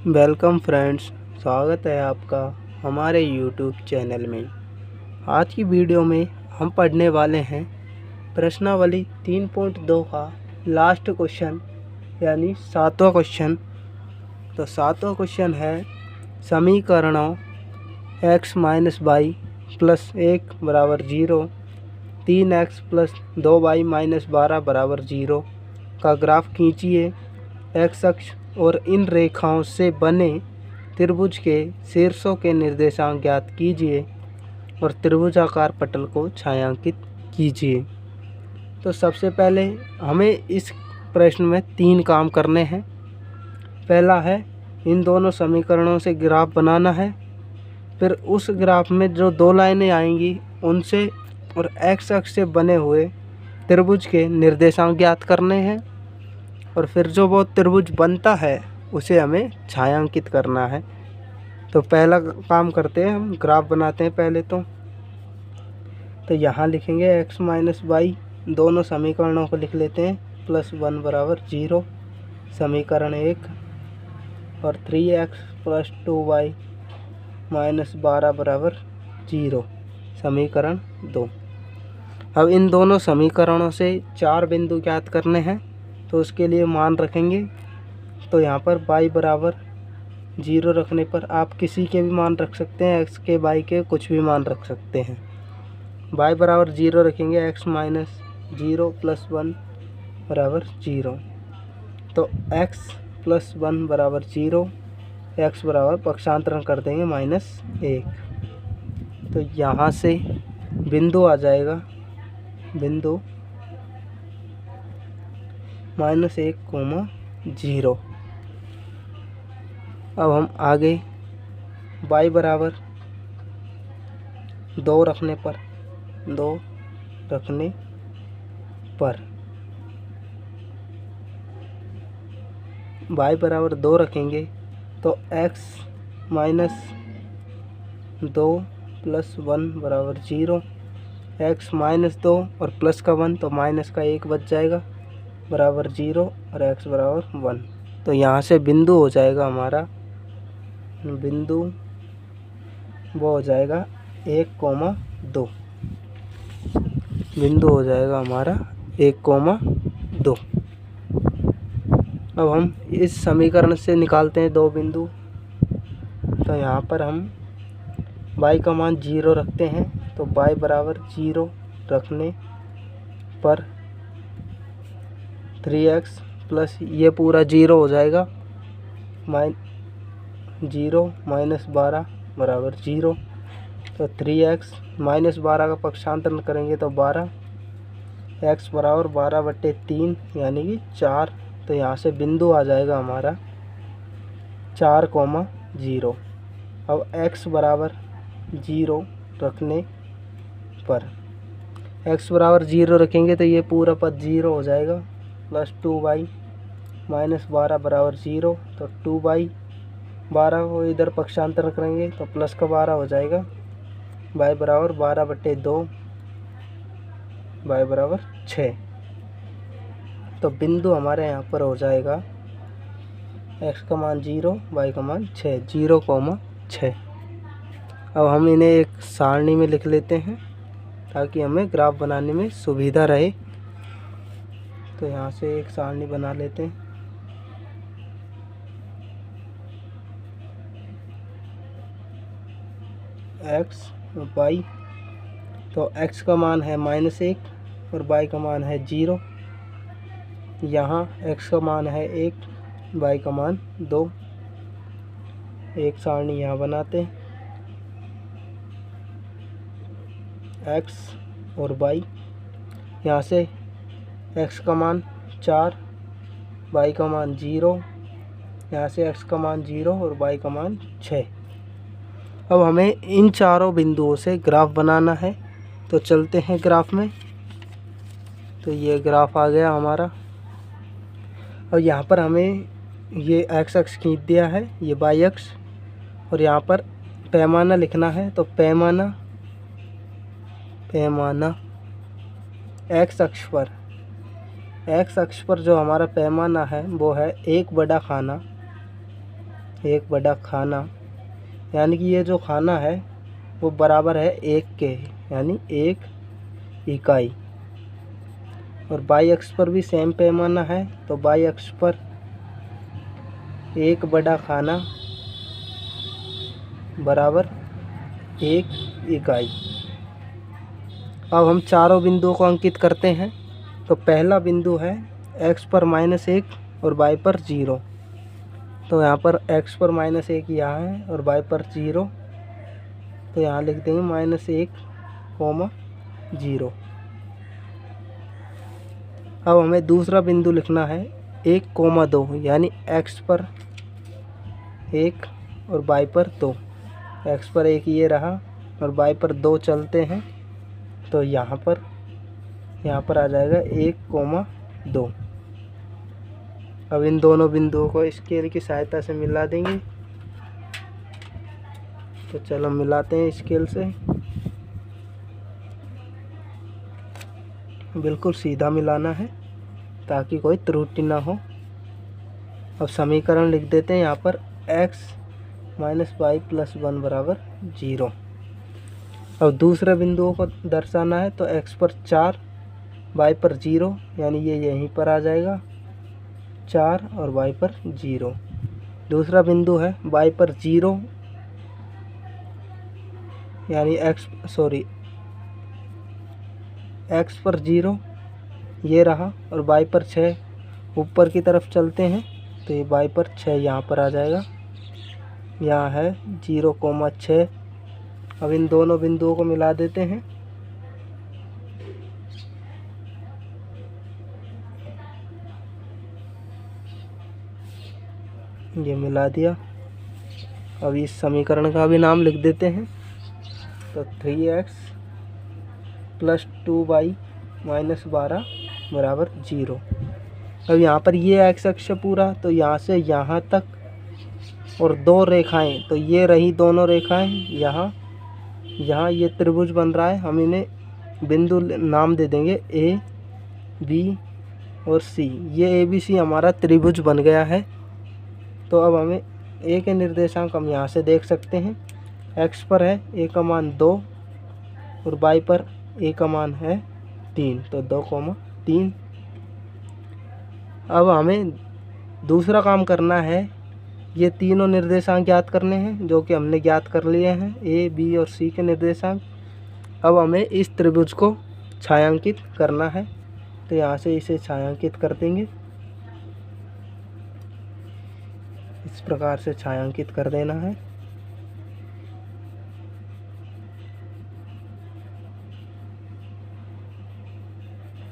Welcome friends, स्वागत है आपका हमारे यूट्यूब चैनल में। आज की वीडियो में हम पढ़ने वाले हैं प्रश्नावली 3.2 का लास्ट क्वेश्चन यानी 7वां क्वेश्चन। तो 7वां क्वेश्चन है समीकरणों x माइनस वाई प्लस 1 बराबर 0, 3x प्लस 2y माइनस 12 बराबर 0 का ग्राफ खींचिए। एक्स अक्ष और इन रेखाओं से बने त्रिभुज के शीर्षों के निर्देशांक ज्ञात कीजिए और त्रिभुजाकार पटल को छायांकित कीजिए। तो सबसे पहले हमें इस प्रश्न में 3 काम करने हैं। पहला है इन दोनों समीकरणों से ग्राफ बनाना है। फिर उस ग्राफ में जो 2 लाइनें आएंगी उनसे और एक्स अक्ष से बने हुए त्रिभुज के निर्देशांक ज्ञात करने हैं। और फिर जो वो त्रिभुज बनता है उसे हमें छायांकित करना है। तो पहला काम करते हैं, हम ग्राफ बनाते हैं पहले। तो यहाँ लिखेंगे x माइनस वाई, दोनों समीकरणों को लिख लेते हैं। +1 बराबर 0 समीकरण 1 और 3x प्लस 2y माइनस 12 बराबर 0 समीकरण 2। अब इन दोनों समीकरणों से 4 बिंदु ज्ञात करने हैं, तो उसके लिए मान रखेंगे। तो यहाँ पर y बराबर 0 रखने पर आप किसी के भी मान रख सकते हैं, x के y के कुछ भी मान रख सकते हैं। y बराबर 0 रखेंगे, x माइनस 0 प्लस 1 बराबर 0। तो x प्लस 1 बराबर 0, x बराबर पक्षांतरण कर देंगे -1। तो यहाँ से बिंदु आ जाएगा, बिंदु -1, 0। अब हम आगे y बराबर 2 रखने पर y बराबर 2 रखेंगे तो x माइनस 2 प्लस 1 बराबर 0, x माइनस 2 और प्लस का 1 तो माइनस का 1 बच जाएगा बराबर 0 और x बराबर 1। तो यहाँ से बिंदु हो जाएगा हमारा, बिंदु वो हो जाएगा 1,2, बिंदु हो जाएगा हमारा 1,2। अब हम इस समीकरण से निकालते हैं 2 बिंदु। तो यहाँ पर हम y का मान 0 रखते हैं, तो y बराबर 0 रखने पर 3x प्लस ये पूरा 0 हो जाएगा, 0 माइनस 12 बराबर 0। तो 3x माइनस 12 का पक्षांतरण करेंगे तो 12, x बराबर 12/3 यानी कि 4। तो यहाँ से बिंदु आ जाएगा हमारा 4,0। अब x बराबर 0 रखने पर, x बराबर 0 रखेंगे तो ये पूरा पद 0 हो जाएगा, प्लस 2y माइनस 12 बराबर 0। तो 2y 12 को इधर पक्षांतर करेंगे तो प्लस का 12 हो जाएगा, y बराबर 12/2, y बराबर 6। तो बिंदु हमारे यहाँ पर हो जाएगा x का मान 0, y का मान 6, 0,6। अब हम इन्हें एक सारणी में लिख लेते हैं ताकि हमें ग्राफ बनाने में सुविधा रहे। तो यहाँ से एक सारणी बना लेते हैं। x y, तो x का मान है -1 और y का मान है 0। यहाँ x का मान है 1, y का मान 2। एक सारणी यहाँ बनाते हैं, x और y। यहाँ से x का मान 4, y का मान 0, यहाँ से x का मान 0 और y का मान 6। अब हमें इन चारों बिंदुओं से ग्राफ बनाना है, तो चलते हैं ग्राफ में। तो ये ग्राफ आ गया हमारा। और यहाँ पर हमें ये x अक्ष खींच दिया है, ये y अक्ष, और यहाँ पर पैमाना लिखना है। तो पैमाना x अक्ष पर जो हमारा पैमाना है वो है 1 बड़ा खाना एक बड़ा खाना, यानी कि ये जो खाना है वो बराबर है 1 के, यानी 1 इकाई। और बाई अक्ष पर भी सेम पैमाना है, तो बाई अक्ष पर एक बड़ा खाना बराबर 1 इकाई। अब हम चारों बिंदुओं को अंकित करते हैं। तो पहला बिंदु है x पर -1 और y पर 0। तो यहाँ पर x पर -1 यहाँ है और y पर 0, तो यहाँ लिख देंगे -1, 0। अब हमें दूसरा बिंदु लिखना है 1, 2, यानी x पर 1 और y पर 2। x पर 1 ये रहा और y पर 2 चलते हैं, तो यहाँ पर आ जाएगा 1, 2। अब इन दोनों बिंदुओं को स्केल की सहायता से मिला देंगे। तो चलो मिलाते हैं स्केल से। बिल्कुल सीधा मिलाना है ताकि कोई त्रुटि ना हो। अब समीकरण लिख देते हैं यहाँ पर x - y + 1 बराबर 0। अब दूसरे बिंदुओं को दर्शाना है, तो x पर 4, y पर 0, यानी ये यहीं पर आ जाएगा 4 और y पर 0। दूसरा बिंदु है y पर 0, यानी x पर 0 ये रहा और y पर 6। ऊपर की तरफ चलते हैं तो ये y पर 6 यहाँ पर आ जाएगा, यहाँ है 0, 6। अब इन दोनों बिंदुओं को मिला देते हैं। ये मिला दिया। अब इस समीकरण का भी नाम लिख देते हैं। तो 3x + 2y - 12 बराबर 0। अब यहाँ पर ये x अक्ष पूरा, तो यहाँ से यहाँ तक और 2 रेखाएं, तो ये रही दोनों रेखाएं। यहाँ ये त्रिभुज बन रहा है, हम इन्हें बिंदु नाम दे देंगे A, B और C। ये ABC हमारा त्रिभुज बन गया है। तो अब हमें A के निर्देशांक हम यहाँ से देख सकते हैं। x पर है A का मान 2 और y पर A का मान है 3, तो 2, 3। अब हमें दूसरा काम करना है, ये तीनों निर्देशांक ज्ञात करने हैं जो कि हमने ज्ञात कर लिए हैं, A, B और C के निर्देशांक। अब हमें इस त्रिभुज को छायांकित करना है, तो यहाँ से इसे छायांकित कर देंगे। इस प्रकार से छायांकित कर देना है।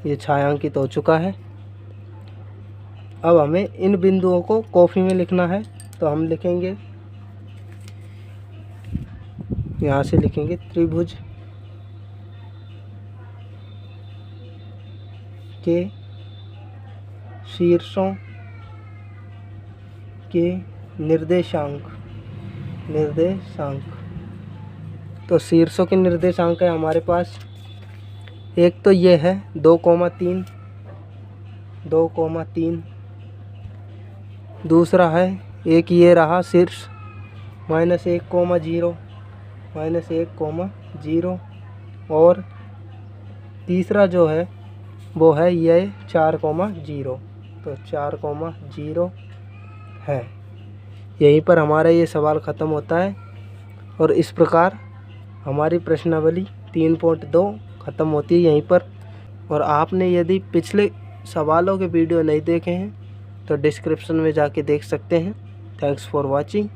ये छायांकित हो चुका है। अब हमें इन बिंदुओं को कॉपी में लिखना है, तो हम लिखेंगे, यहाँ से लिखेंगे त्रिभुज के शीर्षों के निर्देशांक। तो शीर्षों के निर्देशांक है हमारे पास, एक तो ये है 2, 3, दूसरा है एक ये रहा शीर्ष -1, 0, और तीसरा जो है वो है ये 4, 0। तो 4, 0 है। यहीं पर हमारा ये सवाल ख़त्म होता है और इस प्रकार हमारी प्रश्नावली 3.2 ख़त्म होती है यहीं पर। और आपने यदि पिछले सवालों के वीडियो नहीं देखे हैं तो डिस्क्रिप्शन में जाके देख सकते हैं। Thanks for watching.